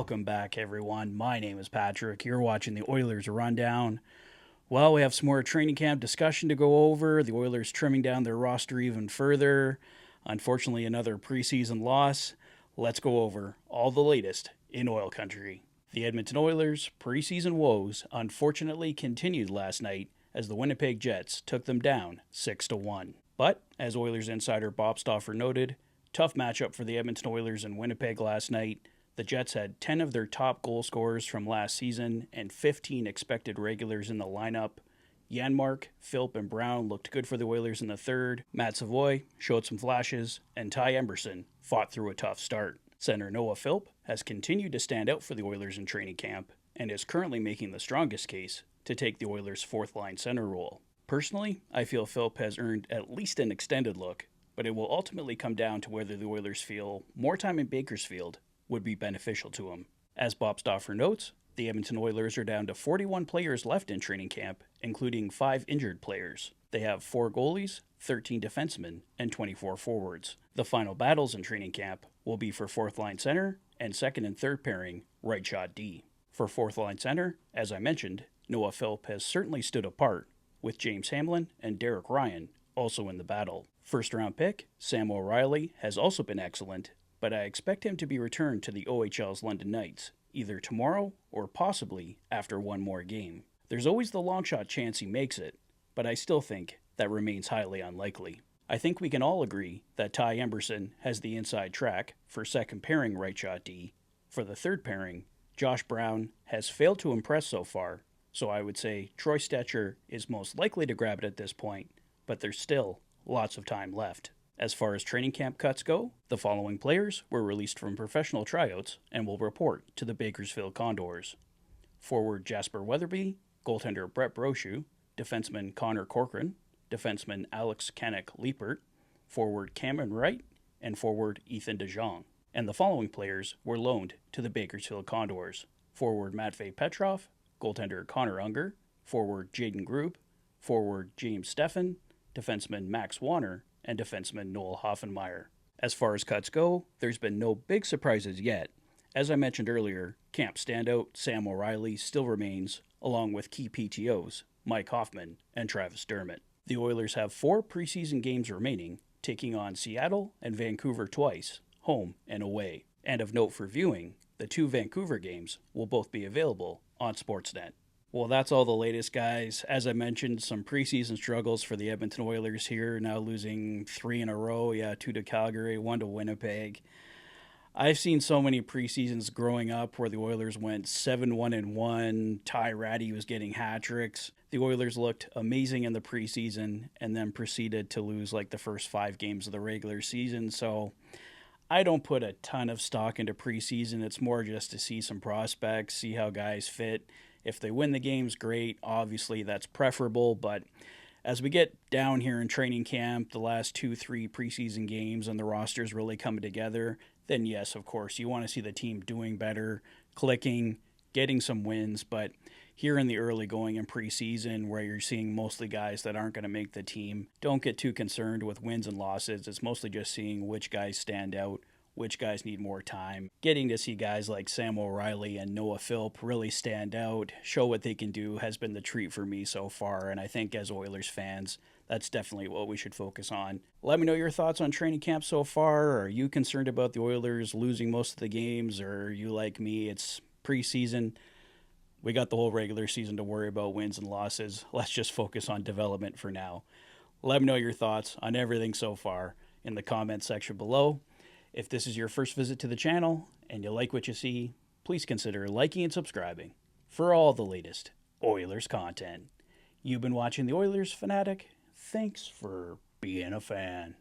Welcome back, everyone. My name is Patrick. You're watching the Oilers Rundown. Well, we have some more training camp discussion to go over. The Oilers trimming down their roster even further. Unfortunately, another preseason loss. Let's go over all the latest in Oil Country. The Edmonton Oilers' preseason woes unfortunately continued last night as the Winnipeg Jets took them down 6-1. But, as Oilers insider Bob Stauffer noted, tough matchup for the Edmonton Oilers in Winnipeg last night. The Jets had 10 of their top goal scorers from last season and 15 expected regulars in the lineup. Janmark, Philp, and Brown looked good for the Oilers in the third. Matt Savoy showed some flashes, and Ty Emberson fought through a tough start. Center Noah Philp has continued to stand out for the Oilers in training camp and is currently making the strongest case to take the Oilers' fourth-line center role. Personally, I feel Philp has earned at least an extended look, but it will ultimately come down to whether the Oilers feel more time in Bakersfield would be beneficial to him. As Bob Stauffer notes, the Edmonton Oilers are down to 41 players left in training camp, including 5 injured players. They have 4 goalies, 13 defensemen, and 24 forwards. The final battles in training camp will be for fourth-line center and second and third pairing right shot D. For fourth-line center, as I mentioned, Noah Philp has certainly stood apart, with James Hamlin and Derek Ryan also in the battle. First-round pick, Sam O'Reilly, has also been excellent, but I expect him to be returned to the OHL's London Knights, either tomorrow or possibly after one more game. There's always the long shot chance he makes it, but I still think that remains highly unlikely. I think we can all agree that Ty Emberson has the inside track for second pairing right shot D. For the third pairing, Josh Brown has failed to impress so far, so I would say Troy Stecher is most likely to grab it at this point, but there's still lots of time left. As far as training camp cuts go, the following players were released from professional tryouts and will report to the Bakersfield Condors. Forward Jasper Weatherby, goaltender Brett Brochu, defenseman Connor Corcoran, defenseman Alex Kanek-Liepert, forward Cameron Wright, and forward Ethan DeJong. And the following players were loaned to the Bakersfield Condors. Forward Matvei Petrov, goaltender Connor Unger, forward Jaden Grube, forward James Steffen, defenseman Max Warner, and defenseman Noel Hoffenmeyer. As far as cuts go, there's been no big surprises yet. As I mentioned earlier, camp standout Sam O'Reilly still remains, along with key PTOs Mike Hoffman and Travis Dermott. The Oilers have 4 preseason games remaining, taking on Seattle and Vancouver twice, home and away. And of note for viewing, the 2 Vancouver games will both be available on Sportsnet. Well, that's all the latest, guys. As I mentioned, some preseason struggles for the Edmonton Oilers here, now losing 3 in a row. 2 to Calgary, 1 to Winnipeg. I've seen so many preseasons growing up where the Oilers went 7-1-1. Ty Ratty was getting hat tricks. The Oilers looked amazing in the preseason and then proceeded to lose like the first 5 games of the regular season. So I don't put a ton of stock into preseason. It's more just to see some prospects, see how guys fit. If they win the games, great. Obviously, that's preferable. But as we get down here in training camp, the last 2-3 preseason games and the roster's really coming together, then yes, of course, you want to see the team doing better, clicking, getting some wins. But here in the early going in preseason, where you're seeing mostly guys that aren't going to make the team, don't get too concerned with wins and losses. It's mostly just seeing which guys stand out, which guys need more time. Getting to see guys like Sam O'Reilly and Noah Philp really stand out, show what they can do, has been the treat for me so far. And I think as Oilers fans, that's definitely what we should focus on. Let me know your thoughts on training camp so far. Are you concerned about the Oilers losing most of the games, or are you like me? It's preseason. We got the whole regular season to worry about wins and losses. Let's just focus on development for now. Let me know your thoughts on everything so far in the comment section below. If this is your first visit to the channel and you like what you see, please consider liking and subscribing for all the latest Oilers content. You've been watching the Oilers Fanatic. Thanks for being a fan.